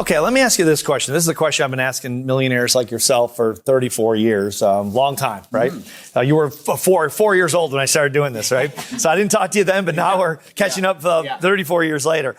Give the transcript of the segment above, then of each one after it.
Okay, let me ask you this question. This is a question I've been asking millionaires like yourself for 34 years, long time, right? You were 4 years old when I started doing this, right? So I didn't talk to you then, but now we're catching up 34 years later.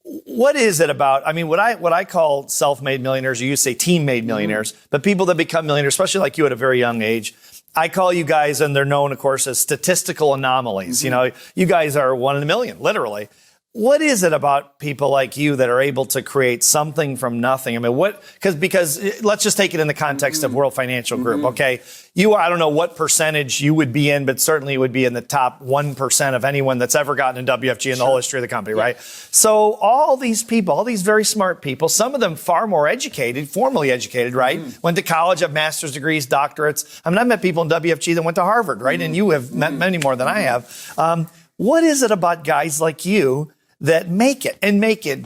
What is it about, I mean, what I call self-made millionaires, you used to say team-made millionaires, but people that become millionaires, especially like you at a very young age, I call you guys, and they're known, of course, as statistical anomalies. You know, you guys are 1 in a million, literally. What is it about people like you that are able to create something from nothing? I mean, because let's just take it in the context of World Financial Group, okay? I don't know what percentage you would be in, but certainly you would be in the top 1% of anyone that's ever gotten in WFG in the whole history of the company, right? So all these people, all these very smart people, some of them far more educated, formally educated, right? Went to college, have master's degrees, doctorates. I mean, I've met people in WFG that went to Harvard, right? And you have met many more than I have. What is it about guys like you that make it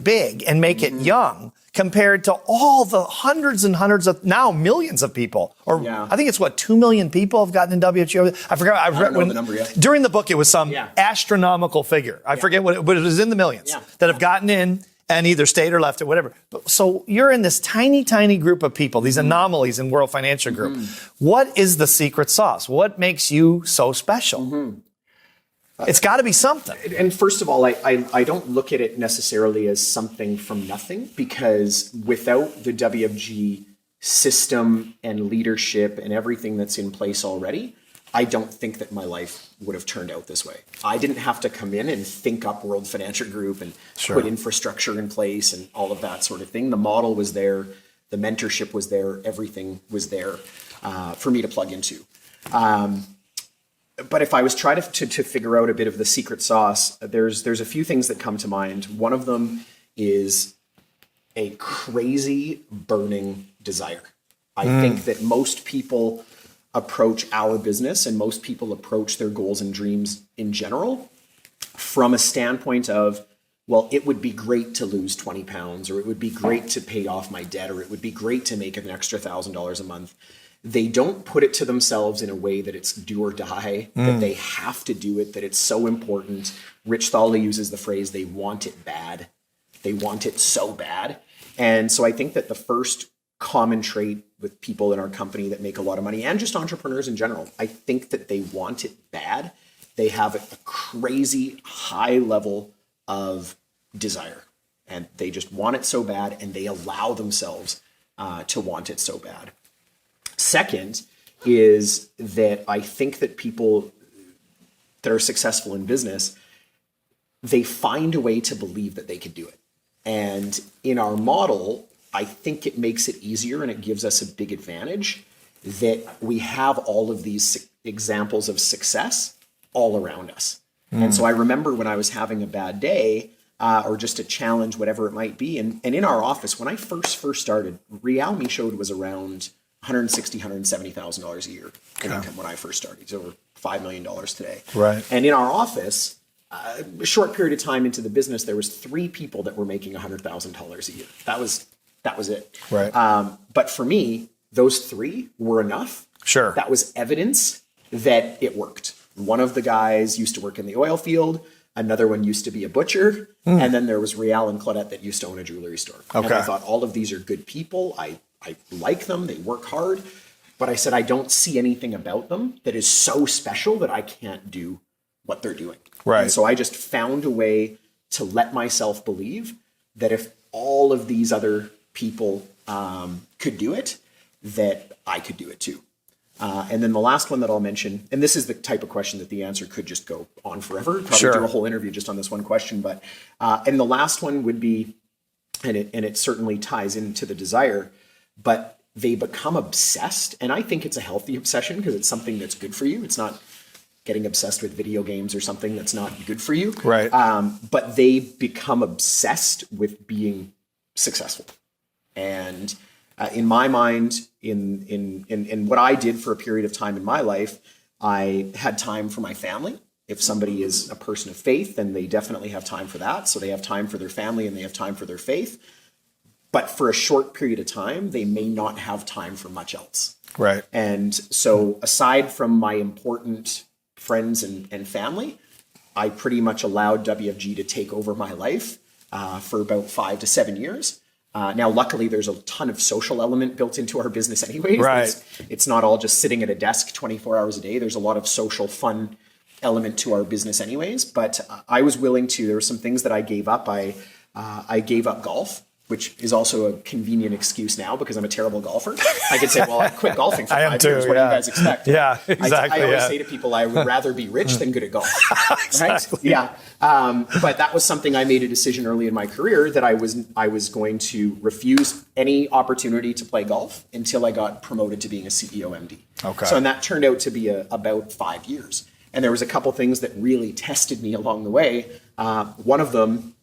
big and make it young compared to all the hundreds and hundreds of now millions of people? Or I think it's 2 million people have gotten in WFG. I forgot. I read the number yet. During the book, it was some astronomical figure. I forget what it was, in the millions that have gotten in and either stayed or left or whatever. So you're in this tiny, tiny group of people, these anomalies in World Financial Group. What is the secret sauce? What makes you so special? It's got to be something. And first of all, I don't look at it necessarily as something from nothing, because without the WFG system and leadership and everything that's in place already, I don't think that my life would have turned out this way. I didn't have to come in and think up World Financial Group and put infrastructure in place and all of that sort of thing. The model was there. The mentorship was there. Everything was there for me to plug into. But if I was trying to figure out a bit of the secret sauce, there's a few things that come to mind. One of them is a crazy burning desire. I think that most people approach our business and most people approach their goals and dreams in general from a standpoint of, well, it would be great to lose 20 pounds, or it would be great to pay off my debt, or it would be great to make an extra $1,000 a month. They don't put it to themselves in a way that it's do or die, that they have to do it, that it's so important. Rich Thaler uses the phrase, they want it bad. They want it so bad. And so I think that the first common trait with people in our company that make a lot of money, and just entrepreneurs in general, I think that they want it bad. They have a crazy high level of desire, and they just want it so bad, and they allow themselves to want it so bad. Second is that I think that people that are successful in business, they find a way to believe that they could do it. And in our model, I think it makes it easier and it gives us a big advantage that we have all of these examples of success all around us. And so I remember when I was having a bad day or just a challenge, whatever it might be. And in our office, when I first started, Real Me Showed was around $160,000, $170,000 a year in income when I first started. It's over $5 million today. Right. And in our office, a short period of time into the business, there was 3 people that were making $100,000 a year. That was it. Right. But for me, those 3 were enough. Sure. That was evidence that it worked. One of the guys used to work in the oil field. Another one used to be a butcher. And then there was Real and Claudette that used to own a jewelry store. Okay. And I thought all of these are good people. I like them. They work hard. But I said, I don't see anything about them that is so special that I can't do what they're doing. Right. And so I just found a way to let myself believe that if all of these other people could do it, that I could do it too. And then the last one that I'll mention, and this is the type of question that the answer could just go on forever. Probably do a whole interview just on this one question. But and the last one would be, and it certainly ties into the desire, but they become obsessed. And I think it's a healthy obsession because it's something that's good for you. It's not getting obsessed with video games or something that's not good for you. Right. But they become obsessed with being successful. And in my mind, in what I did for a period of time in my life, I had time for my family. If somebody is a person of faith, then they definitely have time for that. So they have time for their family and they have time for their faith. But for a short period of time, they may not have time for much else. Right. And so aside from my important friends and family, I pretty much allowed WFG to take over my life for about 5 to 7 years. Now, luckily, there's a ton of social element built into our business anyways. Right. It's not all just sitting at a desk 24 hours a day. There's a lot of social fun element to our business anyways. But I was willing to, there were some things that I gave up. I gave up golf, which is also a convenient excuse now because I'm a terrible golfer. I could say, well, I quit golfing for 5 years. What do you guys expect? Yeah, exactly. I always say to people, I would rather be rich than good at golf. Exactly. Right? Yeah. But that was something I made a decision early in my career that I was going to refuse any opportunity to play golf until I got promoted to being a CEO MD. Okay. So, and that turned out to be about 5 years. And there was a couple things that really tested me along the way. One of them,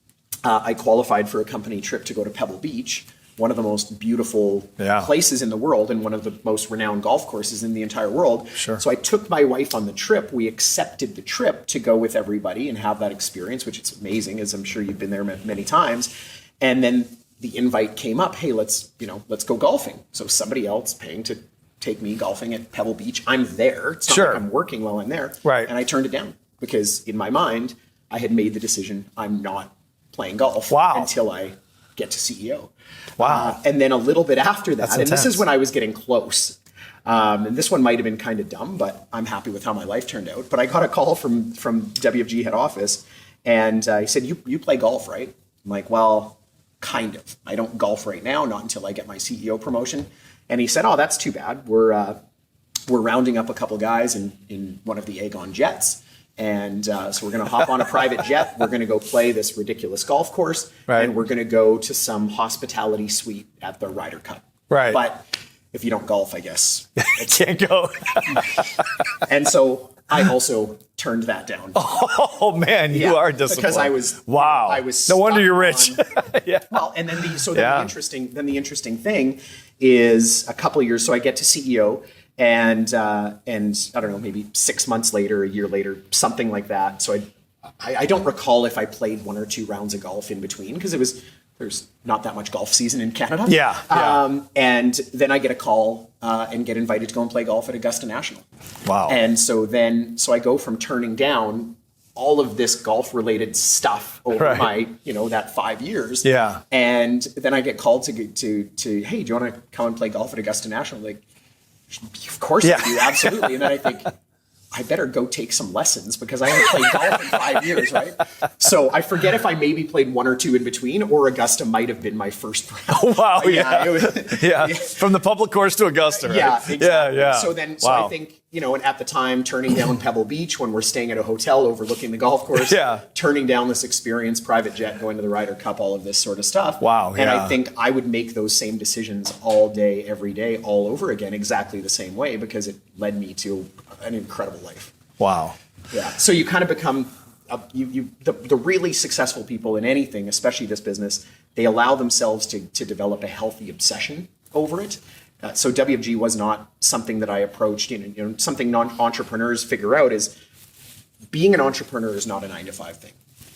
I qualified for a company trip to go to Pebble Beach, one of the most beautiful places in the world and one of the most renowned golf courses in the entire world. Sure. So I took my wife on the trip. We accepted the trip to go with everybody and have that experience, which is amazing, as I'm sure you've been there many times. And then the invite came up, hey, let's go golfing. So somebody else paying to take me golfing at Pebble Beach. I'm there. It's not like I'm working while I'm there. Right. And I turned it down because in my mind, I had made the decision I'm not playing golf until I get to CEO. Wow. And then a little bit after that, That's and this intense. is when I was getting close. And this one might have been kind of dumb, but I'm happy with how my life turned out. But I got a call from WFG head office, and he said, you play golf, right? I'm like, well, kind of. I don't golf right now, not until I get my CEO promotion. And he said, oh, that's too bad. We're rounding up a couple guys in one of the Aegon jets. And so we're going to hop on a private jet. We're going to go play this ridiculous golf course. Right. And we're going to go to some hospitality suite at the Ryder Cup. Right. But if you don't golf, I guess. Can't go. And so I also turned that down. Oh, man, you are disappointed. Because I was no wonder you're rich. Yeah. Well, and then the interesting thing is a couple of years. So I get to CEO. And I don't know, maybe 6 months later, a year later, something like that. So I don't recall if I played 1 or 2 rounds of golf in between because there's not that much golf season in Canada. Yeah. And then I get a call and get invited to go and play golf at Augusta National. Wow. And so I go from turning down all of this golf related stuff over my, that 5 years. Yeah. And then I get called to hey, do you want to come and play golf at Augusta National? Like, of course I do, absolutely. And then I think, I better go take some lessons because I haven't played golf in 5 years, right? So I forget if I maybe played 1 or 2 in between, or Augusta might have been my first round. Oh, wow, It was, From the public course to Augusta, right? Yeah, exactly. Yeah. So I think, and at the time, turning down Pebble Beach when we're staying at a hotel overlooking the golf course, turning down this experience, private jet, going to the Ryder Cup, all of this sort of stuff. Wow, And I think I would make those same decisions all day, every day, all over again, exactly the same way, because it led me to an incredible life. Wow. Yeah. So you kind of become the really successful people in anything, especially this business, they allow themselves to develop a healthy obsession over it. So WFG was not something that I approached. Something non-entrepreneurs figure out is being an entrepreneur is not a 9-to-5 thing.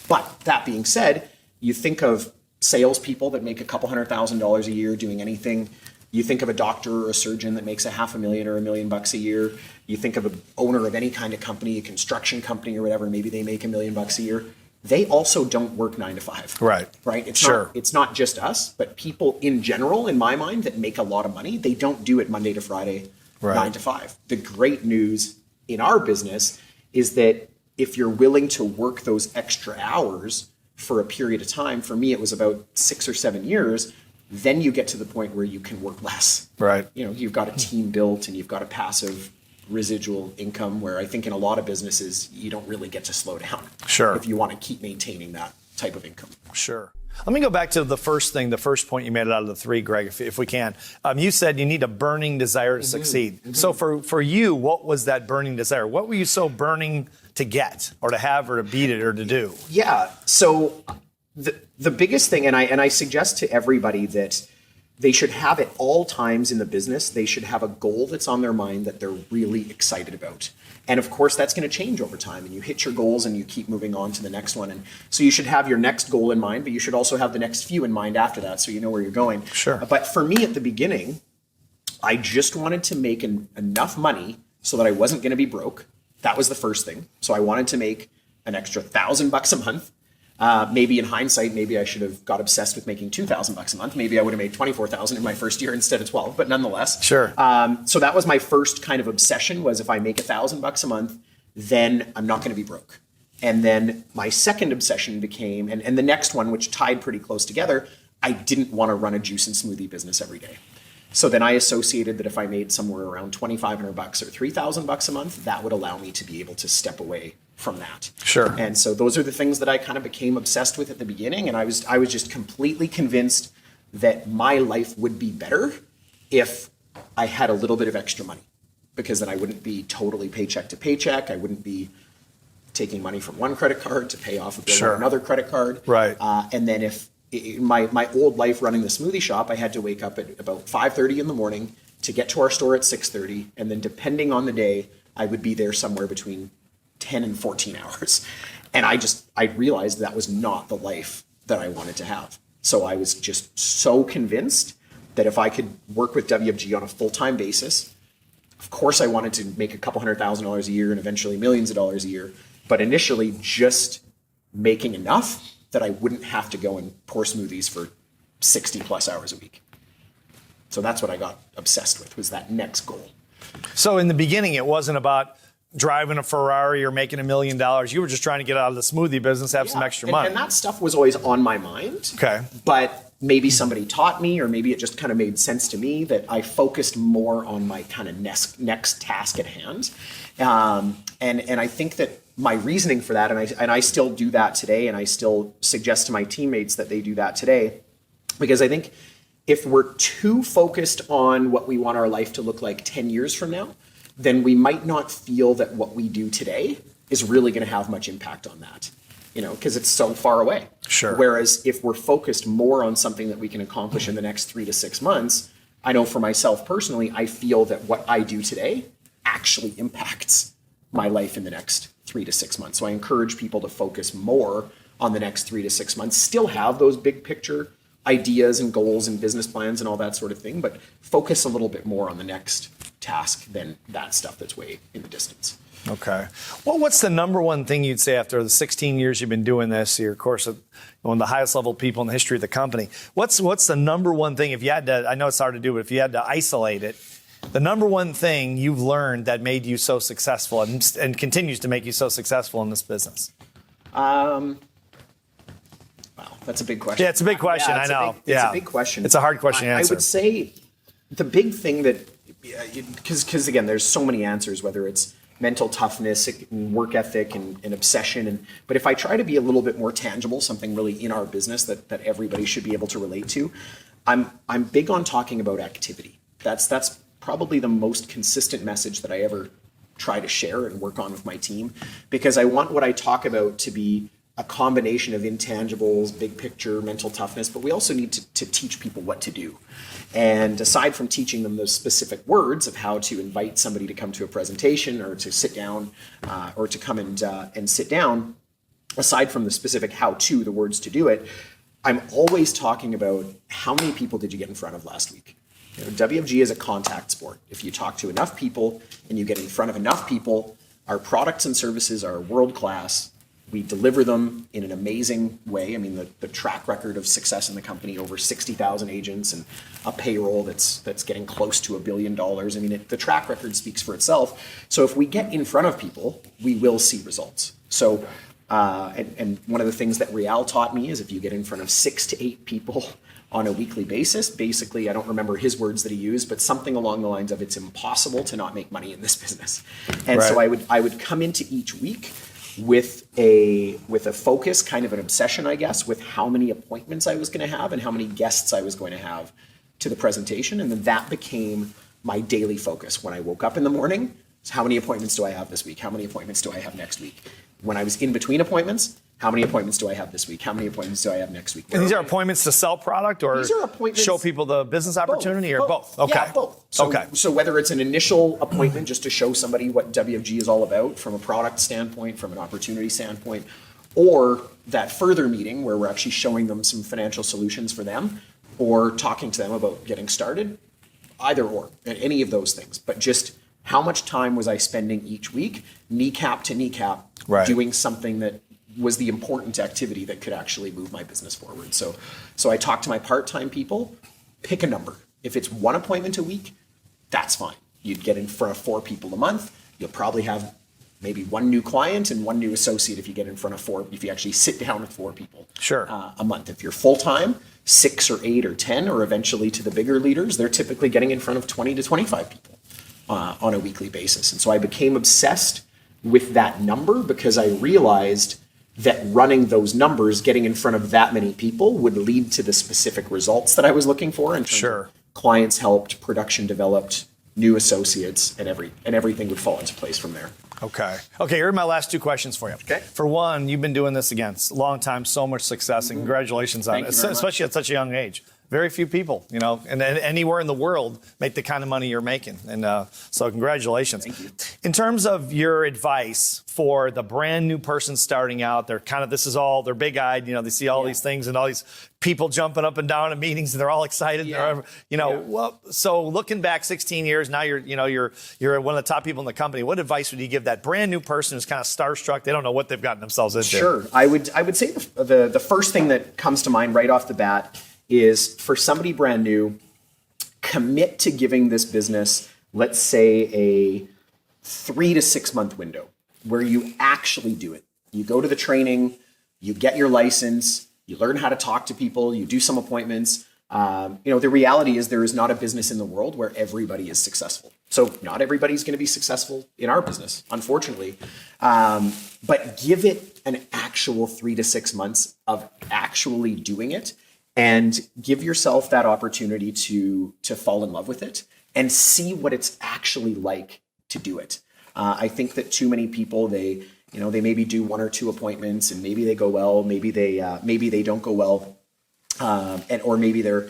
But that being said, you think of salespeople that make a couple $100,000 a year doing anything. You think of a doctor or a surgeon that makes $500,000 or $1 million a year. You think of an owner of any kind of company, a construction company or whatever, maybe they make $1 million a year. They also don't work 9 to 5. Right. Right. It's not just us, but people in general, in my mind, that make a lot of money, they don't do it Monday to Friday, 9 to 5. The great news in our business is that if you're willing to work those extra hours for a period of time, for me, it was about 6 or 7 years, then you get to the point where you can work less. Right. You've got a team built and you've got a passive residual income where I think in a lot of businesses, you don't really get to slow down. Sure. If you want to keep maintaining that type of income. Sure. Let me go back to the first point you made out of the 3, Greg, if we can. You said you need a burning desire to succeed. Mm-hmm. So for you, what was that burning desire? What were you so burning to get or to have or to beat it or to do? Yeah. So the biggest thing, and I suggest to everybody that they should have at all times in the business, they should have a goal that's on their mind that they're really excited about. And of course, that's going to change over time. And you hit your goals and you keep moving on to the next one. And so you should have your next goal in mind, but you should also have the next few in mind after that so you know where you're going. Sure. But for me at the beginning, I just wanted to make enough money so that I wasn't going to be broke. That was the first thing. So I wanted to make an extra $1,000 a month. Maybe in hindsight, maybe I should have got obsessed with making $2,000 a month. Maybe I would have made 24,000 in my first year instead of 12, but nonetheless. Sure. So that was my first kind of obsession, was if I make $1,000 a month, then I'm not going to be broke. And then my second obsession became, and the next one, which tied pretty close together, I didn't want to run a juice and smoothie business every day. So then I associated that if I made somewhere around $2,500 or $3,000 a month, that would allow me to be able to step away from that. Sure. And so those are the things that I kind of became obsessed with at the beginning. And I was just completely convinced that my life would be better if I had a little bit of extra money, because then I wouldn't be totally paycheck to paycheck. I wouldn't be taking money from one credit card to pay off a bill on another credit card. Right. And then if my old life running the smoothie shop, I had to wake up at about 5:30 in the morning to get to our store at 6:30. And then depending on the day, I would be there somewhere between 10 and 14 hours. And I realized that was not the life that I wanted to have. So I was just so convinced that if I could work with WFG on a full-time basis, of course I wanted to make a couple $100,000 a year and eventually millions of dollars a year. But initially, just making enough that I wouldn't have to go and pour smoothies for 60 plus hours a week. So that's what I got obsessed with, was that next goal. So in the beginning, it wasn't about driving a Ferrari or making $1 million. You were just trying to get out of the smoothie business, have some extra money. And that stuff was always on my mind. Okay. But maybe somebody taught me, or maybe it just kind of made sense to me that I focused more on my kind of next task at hand. And I think that my reasoning for that, and I still do that today, and I still suggest to my teammates that they do that today, because I think if we're too focused on what we want our life to look like 10 years from now, then we might not feel that what we do today is really going to have much impact on that, because it's so far away. Sure. Whereas if we're focused more on something that we can accomplish in the next 3 to 6 months, I know for myself personally, I feel that what I do today actually impacts my life in the next 3 to 6 months. So I encourage people to focus more on the next 3 to 6 months, still have those big picture ideas and goals and business plans and all that sort of thing, but focus a little bit more on the next task than that stuff that's way in the distance. Okay. Well, what's the number one thing you'd say after the 16 years you've been doing this, your course of one of the highest level people in the history of the company? What's the number one thing, if you had to, I know it's hard to do, but if you had to isolate it, the number one thing you've learned that made you so successful and continues to make you so successful in this business? Wow, that's a big question. Yeah, it's a big question. I know. It's a big question. It's a hard question to answer. I would say the big thing that, because again, there's so many answers, whether it's mental toughness and work ethic and obsession. But if I try to be a little bit more tangible, something really in our business that everybody should be able to relate to, I'm big on talking about activity. That's probably the most consistent message that I ever try to share and work on with my team, because I want what I talk about to be a combination of intangibles, big picture, mental toughness, but we also need to teach people what to do. And aside from teaching them those specific words of how to invite somebody to come to a presentation or to sit down or to come and sit down, aside from the specific how-to, the words to do it, I'm always talking about how many people did you get in front of last week? WFG is a contact sport. If you talk to enough people and you get in front of enough people, our products and services are world-class. We deliver them in an amazing way. I mean, the track record of success in the company, over 60,000 agents and a payroll that's getting close to $1 billion. I mean, the track record speaks for itself. So if we get in front of people, we will see results. So, and one of the things that Rial taught me is if you get in front of 6 to 8 people on a weekly basis, basically, I don't remember his words that he used, but something along the lines of it's impossible to not make money in this business. And so I would come into each week with a focus, kind of an obsession, I guess, with how many appointments I was going to have and how many guests I was going to have to the presentation. And then that became my daily focus. When I woke up in the morning, how many appointments do I have this week? How many appointments do I have next week? When I was in between appointments, how many appointments do I have this week? How many appointments do I have next week? And these are appointments to sell product or these are appointments, show people the business opportunity or both? Okay. Yeah, both. So, okay. So whether it's an initial appointment just to show somebody what WFG is all about from a product standpoint, from an opportunity standpoint, or that further meeting where we're actually showing them some financial solutions for them or talking to them about getting started, either or, any of those things. But just how much time was I spending each week, kneecap to kneecap, doing something that was the important activity that could actually move my business forward. So I talk to my part-time people, pick a number. If it's 1 appointment a week, that's fine. You'd get in front of 4 people a month. You'll probably have maybe 1 new client and 1 new associate if you get in front of 4, if you actually sit down with 4 people a month. If you're full-time, 6 or 8 or 10, or eventually to the bigger leaders, they're typically getting in front of 20 to 25 people on a weekly basis. And so I became obsessed with that number because I realized that running those numbers, getting in front of that many people, would lead to the specific results that I was looking for in terms of clients helped, production developed, new associates, and everything would fall into place from there. Okay, here are my last 2 questions for you. Okay. For one, you've been doing this again, a long time, so much success, and congratulations on it, especially at such a young age. Very few people, and anywhere in the world make the kind of money you're making. And so congratulations. Thank you. In terms of your advice for the brand new person starting out, they're they're big-eyed, they see all these things and all these people jumping up and down at meetings and they're all excited. So looking back 16 years, now you're one of the top people in the company. What advice would you give that brand new person who's kind of starstruck? They don't know what they've gotten themselves into. Sure. I would say the first thing that comes to mind right off the bat is, for somebody brand new, commit to giving this business, let's say, a 3 to 6 month window where you actually do it. You go to the training, you get your license, you learn how to talk to people, you do some appointments. The reality is there is not a business in the world where everybody is successful. So not everybody's going to be successful in our business, unfortunately. But give it an actual 3 to 6 months of actually doing it, and give yourself that opportunity to fall in love with it and see what it's actually like to do it. I think that too many people, they maybe do 1 or 2 appointments and maybe they go well, maybe they don't go well, or maybe they're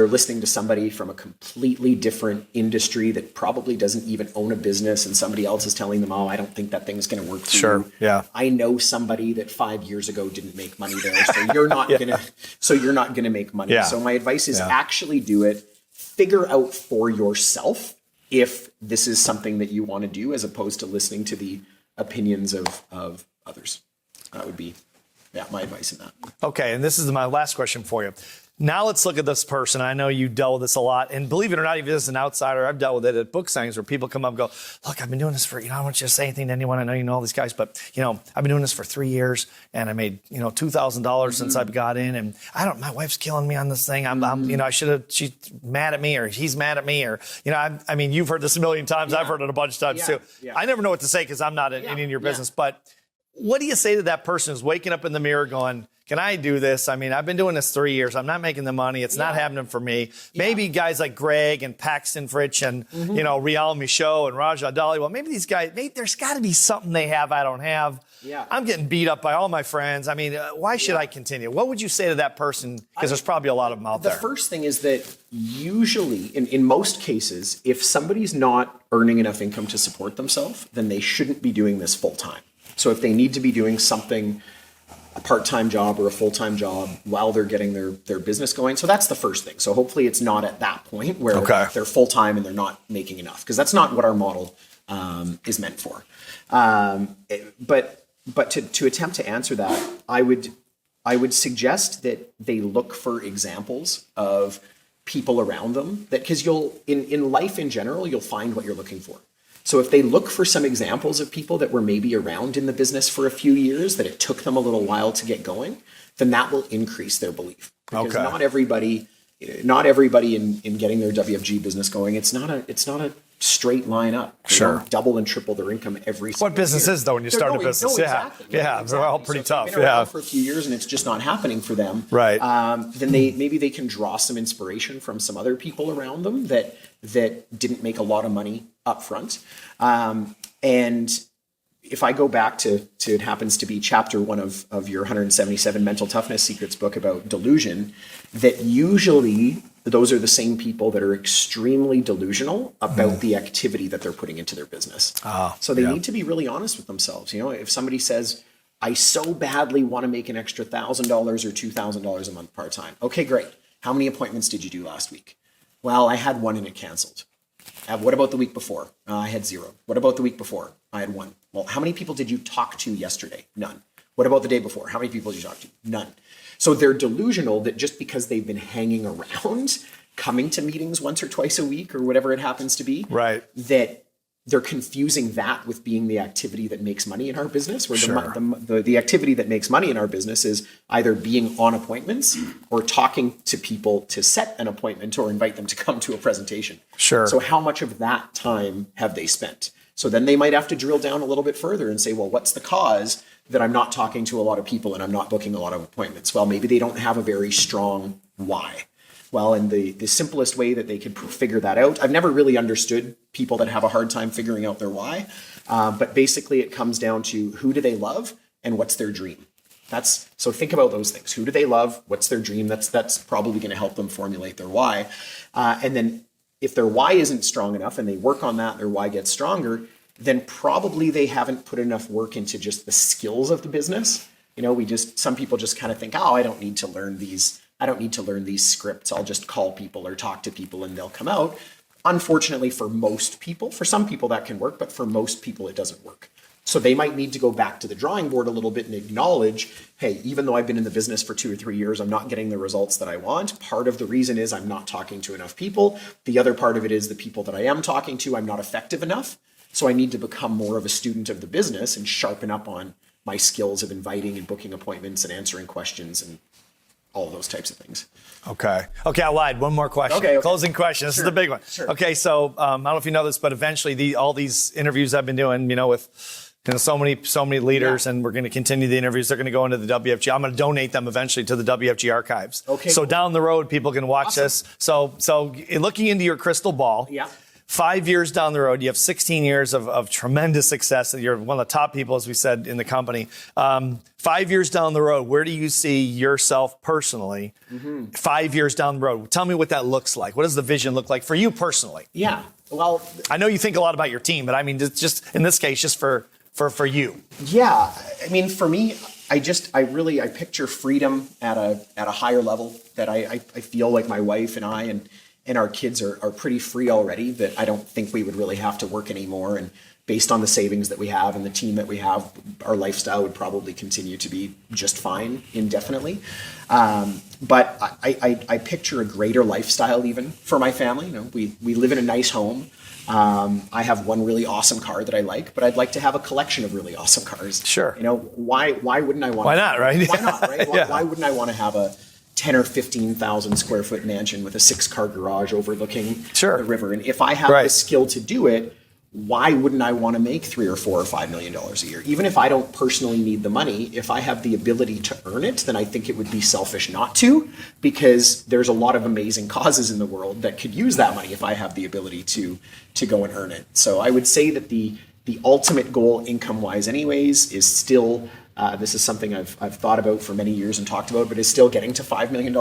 listening to somebody from a completely different industry that probably doesn't even own a business, and somebody else is telling them, "Oh, I don't think that thing's going to work for you." Yeah. I know somebody that 5 years ago didn't make money there, so you're not gonna make money. Yeah. So my advice is actually do it. Figure out for yourself if this is something that you want to do, as opposed to listening to the opinions of others. That would be my advice in that. Okay, and this is my last question for you. Now let's look at this person. I know you dealt with this a lot, and believe it or not, even as an outsider, I've dealt with it at book signings where people come up and go, "Look, I've been doing this for, I don't want you to say anything to anyone. I know you know all these guys, but, I've been doing this for 3 years, and I made, $2,000 since I've got in, and my wife's killing me on this thing. She's mad at me, or he's mad at me, or, you've heard this a million times. I've heard it a bunch of times too. Yeah. I never know what to say because I'm not in your business, but what do you say to that person who's waking up in the mirror going, can I do this? I've been doing this 3 years. I'm not making the money. It's not happening for me. Maybe guys like Greg and Paxton Fritch and, Rial Michaud and Raja Dali. Well, maybe these guys, there's got to be something they have I don't have. Yeah. I'm getting beat up by all my friends. Why should I continue? What would you say to that person? Because there's probably a lot of them out there. The first thing is that usually, in most cases, if somebody's not earning enough income to support themselves, then they shouldn't be doing this full time. So if they need to be doing something, a part-time job or a full-time job, while they're getting their business going. So that's the first thing. So hopefully it's not at that point where they're full-time and they're not making enough, because that's not what our model is meant for. But to attempt to answer that, I would suggest that they look for examples of people around them, that, because in life in general, you'll find what you're looking for. So if they look for some examples of people that were maybe around in the business for a few years, that it took them a little while to get going, then that will increase their belief. Because not everybody in getting their WFG business going, it's not a straight line up. They don't double and triple their income every single What business year. is, though, when you start a business? Exactly. They're all pretty tough. If they've been around for a few years and it's just not happening for them, right? Then maybe they can draw some inspiration from some other people around them that didn't make a lot of money up front. And if I go back to it happens to be chapter 1 of your 177 Mental Toughness Secrets book about delusion, that usually those are the same people that are extremely delusional about the activity that they're putting into their business. So they need to be really honest with themselves. If somebody says, I so badly want to make an extra $1,000 or $2,000 a month part-time. Okay, great. How many appointments did you do last week? Well, I had 1 and it canceled. What about the week before? I had 0. What about the week before? I had 1. Well, how many people did you talk to yesterday? None. What about the day before? How many people did you talk to? None. So they're delusional that just because they've been hanging around, coming to meetings once or twice a week or whatever it happens to be, right, that they're confusing that with being the activity that makes money in our business, where the activity that makes money in our business is either being on appointments or talking to people to set an appointment or invite them to come to a presentation. Sure. So how much of that time have they spent? So then they might have to drill down a little bit further and say, well, what's the cause that I'm not talking to a lot of people and I'm not booking a lot of appointments? Well, maybe they don't have a very strong why. Well, and the simplest way that they could figure that out, I've never really understood people that have a hard time figuring out their why, but basically it comes down to who do they love and what's their dream. So think about those things. Who do they love? What's their dream? That's probably going to help them formulate their why. And then if their why isn't strong enough and they work on that, their why gets stronger, then probably they haven't put enough work into just the skills of the business. Some people just kind of think, oh, I don't need to learn these scripts. I'll just call people or talk to people and they'll come out. Unfortunately, for most people, for some people that can work, but for most people it doesn't work. So they might need to go back to the drawing board a little bit and acknowledge, hey, even though I've been in the business for 2 or 3 years, I'm not getting the results that I want. Part of the reason is I'm not talking to enough people. The other part of it is the people that I am talking to, I'm not effective enough. So I need to become more of a student of the business and sharpen up on my skills of inviting and booking appointments and answering questions and all of those types of things. Okay, I lied. One more question. Okay. Closing question. This is the big one. Sure. Okay, so I don't know if you know this, but eventually all these interviews I've been doing, with so many leaders, and we're going to continue the interviews. They're going to go into the WFG. I'm going to donate them eventually to the WFG archives. Okay. So down the road, people can watch this. So looking into your crystal ball. Yeah. 5 years down the road, you have 16 years of tremendous success. You're one of the top people, as we said, in the company. 5 years down the road, where do you see yourself personally 5 years down the road? Tell me what that looks like. What does the vision look like for you personally? Yeah. Well, I know you think a lot about your team, but I mean, just in this case, just for you. Yeah. I mean, for me, I picture freedom at a higher level, that I feel like my wife and I and our kids are pretty free already, that I don't think we would really have to work anymore. And based on the savings that we have and the team that we have, our lifestyle would probably continue to be just fine indefinitely. But I picture a greater lifestyle even for my family. We live in a nice home. I have one really awesome car that I like, but I'd like to have a collection of really awesome cars. Sure. Why wouldn't I want? Why not, right? Why not, right? Yeah. Why wouldn't I want to have a 10 or 15,000 square foot mansion with a 6-car garage overlooking the river? And if I have the skill to do it, why wouldn't I want to make $3 or $4 or $5 million a year? Even if I don't personally need the money, if I have the ability to earn it, then I think it would be selfish not to, because there's a lot of amazing causes in the world that could use that money if I have the ability to go and earn it. So I would say that the ultimate goal, income-wise anyways, is still, this is something I've thought about for many years and talked about, but is still getting to $5 million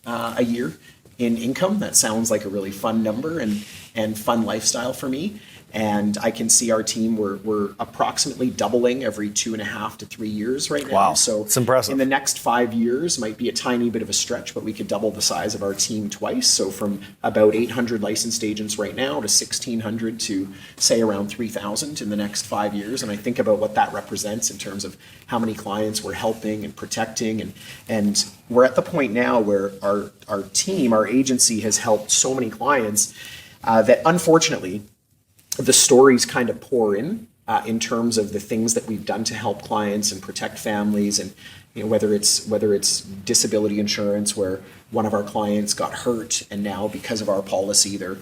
a year in income. That sounds like a really fun number and fun lifestyle for me. And I can see our team, we're approximately doubling every 2.5 to 3 years right now. Wow, so it's impressive. In the next 5 years, might be a tiny bit of a stretch, but we could double the size of our team twice. So from about 800 licensed agents right now to 1,600 to say around 3,000 in the next 5 years. And I think about what that represents in terms of how many clients we're helping and protecting. And we're at the point now where our team, our agency, has helped so many clients that unfortunately, the stories kind of pour in terms of the things that we've done to help clients and protect families, and whether it's disability insurance, where one of our clients got hurt and now because of our policy they're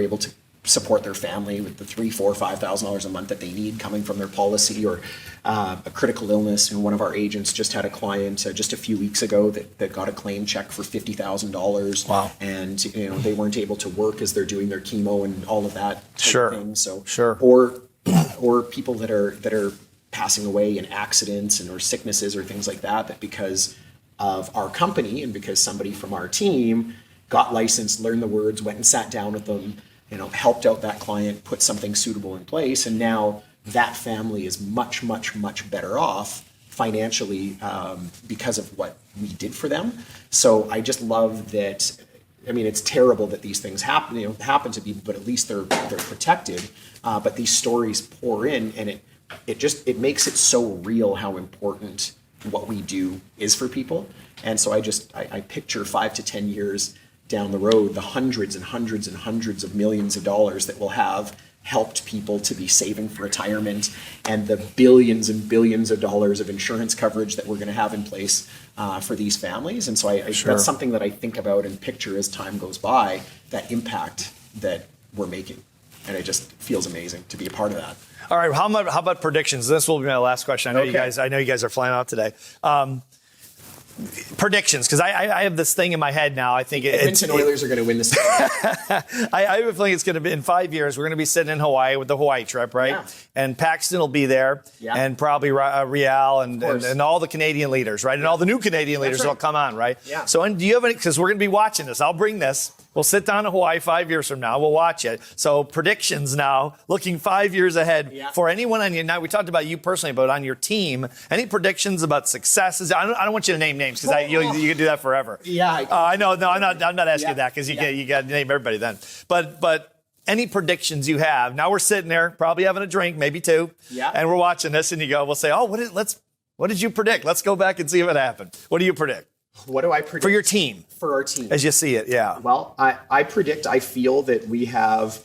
able to support their family with the $3,000, $4,000, $5,000 a month that they need coming from their policy, or a critical illness. One of our agents just had a client just a few weeks ago that got a claim check for $50,000. Wow. And they weren't able to work as they're doing their chemo and all of that type of thing. So or people that are passing away in accidents or sicknesses or things like that because of our company and because somebody from our team got licensed, learned the words, went and sat down with them, helped out that client, put something suitable in place, and now that family is much, much, much better off financially because of what we did for them. So I just love that. I mean, it's terrible that these things happen to people, but at least they're protected. But these stories pour in, and it makes it so real how important what we do is for people. And so I picture 5 to 10 years down the road, the hundreds and hundreds and hundreds of millions of dollars that we'll have helped people to be saving for retirement, and the billions and billions of dollars of insurance coverage that we're going to have in place for these families. And so that's something that I think about and picture as time goes by, that impact that we're making. And it just feels amazing to be a part of that. All right, how about predictions? This will be my last question. I know you guys are flying out today. Predictions, because I have this thing in my head now. I think Edmonton Oilers are going to win this. I have a feeling it's going to be in 5 years. We're going to be sitting in Hawaii with the Hawaii trip, right? Yeah. And Paxton will be there, and probably Rial and all the Canadian leaders, right? And all the new Canadian leaders will come on, right? Yeah. So, and do you have any? Because we're going to be watching this. I'll bring this. We'll sit down in Hawaii 5 years from now. We'll watch it. So predictions now, looking 5 years ahead for anyone on your. Now we talked about you personally, but on your team, any predictions about successes? I don't want you to name names because you can do that forever. Yeah, I know. No, I'm not asking that because you got to name everybody then. But any predictions you have? Now we're sitting there, probably having a drink, maybe two, and we're watching this, and we'll say, oh, what did you predict? Let's go back and see if it happened. What do you predict? What do I predict? For your team. For our team. As you see it, yeah. Well, I feel that we have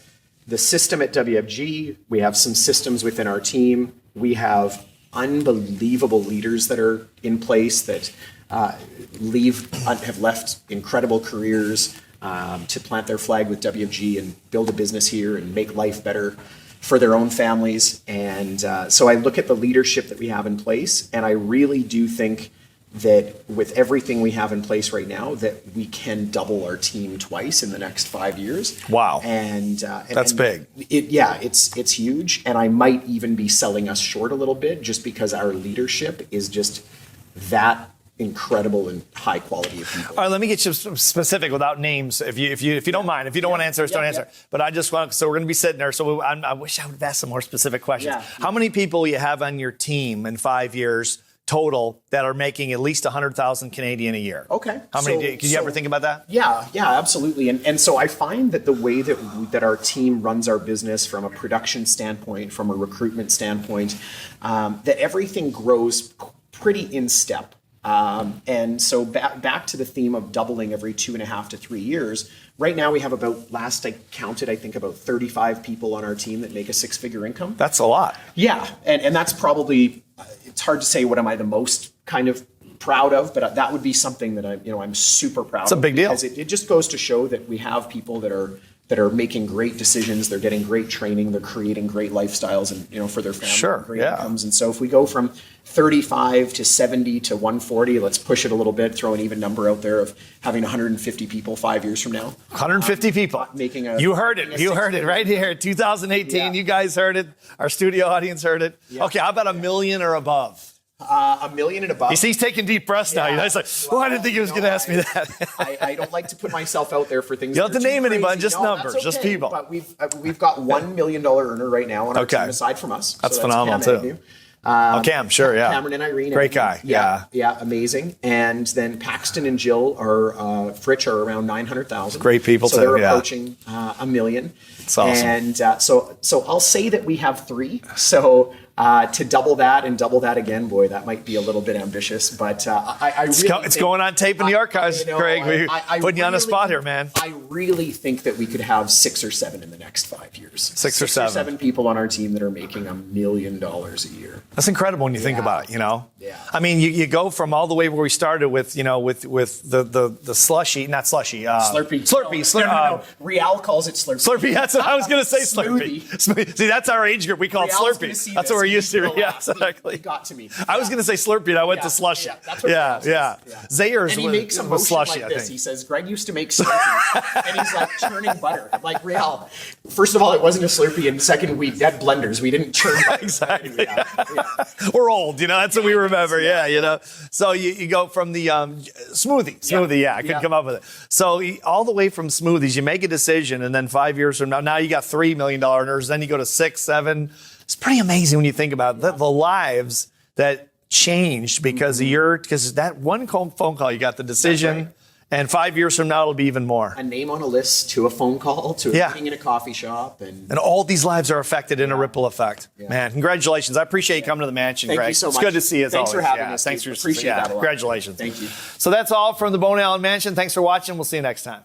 the system at WFG. We have some systems within our team. We have unbelievable leaders that are in place that have left incredible careers to plant their flag with WFG and build a business here and make life better for their own families. And so I look at the leadership that we have in place, and I really do think that with everything we have in place right now, that we can double our team twice in the next 5 years. Wow. And that's big. It's huge. And I might even be selling us short a little bit just because our leadership is just that incredible and high quality of people. All right, let me get you specific without names, if you don't mind. If you don't want to answer, don't answer. But I just want, so we're going to be sitting there. So I wish I would have asked some more specific questions. Yeah. How many people you have on your team in 5 years total that are making at least 100,000 Canadian a year? Okay. How many? Can you ever think about that? Yeah, absolutely. And so I find that the way that our team runs our business from a production standpoint, from a recruitment standpoint, that everything grows pretty in step. And so back to the theme of doubling every 2.5 to 3 years. Right now we have last I counted, I think about 35 people on our team that make a 6-figure income. That's a lot. Yeah, and that's probably, it's hard to say what am I the most kind of proud of, but that would be something that I'm super proud of. It's a big deal. Because it just goes to show that we have people that are making great decisions, they're getting great training, they're creating great lifestyles and for their family, great incomes. And so if we go from 35 to 70 to 140, let's push it a little bit, throw an even number out there of having 150 people 5 years from now. 150 people. You heard it right here, 2018. Yeah. You guys heard it. Our studio audience heard it. Yeah. Okay, how about $1 million or above? $1 million and above. He's taking deep breaths now. He's like, I didn't think he was going to ask me that. I don't like to put myself out there for things. You don't have to name anybody, just no, numbers, just people. But we've got $1 million earner right now on our team aside from us. That's phenomenal too. Cam, sure, yeah. Cameron and Irene. Great guy. Yeah, amazing. And then Paxton and Jill Fritch are around 900,000. Great people too. So they're approaching $1 million. That's awesome. And so I'll say that we have 3. So to double that and double that again, boy, that might be a little bit ambitious. But I really it's going on tape in the archives, Craig. We're putting you on the spot here, man. I really think that we could have 6 or 7 in the next 5 years. 6 or 7 people on our team that are making $1 million a year. That's incredible when you think about it. Yeah. I mean, you go from all the way where we started with the slushy, not slushy, Slurpee. No. Rial calls it Slurpee. Slurpee. That's what I was going to say. Slurpee. See, that's our age group. We call it Slurpee. That's what we're used to. Yeah, exactly. It got to me. I was going to say Slurpee, and I went to slushy. Yeah, that's what Zayers and he makes a motion slushy, like this. He says, Greg used to make Slurpee, and he's like churning butter. I'm like, Rial, first of all, it wasn't a Slurpee, and second, we had blenders. We didn't churn butter. Exactly. We're old, that's what we remember. Yeah, So you go from the smoothie. I couldn't come up with it. So all the way from smoothies, you make a decision, and then 5 years from now you got $3 million earners. Then you go to 6, 7. It's pretty amazing when you think about it, the lives that changed because of because that one phone call, you got the decision. And 5 years from now, it'll be even more. A name on a list, to a phone call, to a Yeah. meeting in a coffee shop. And all these lives are affected in a ripple effect. Yeah. Man, congratulations. I appreciate you coming to the mansion, Thank Greg. you so It's much. good to see you as Thanks always. for having us, Thanks Steve. for Appreciate that a lot. Congratulations. Thank you. So that's all from the Bone Allen Mansion. Thanks for watching. We'll see you next time.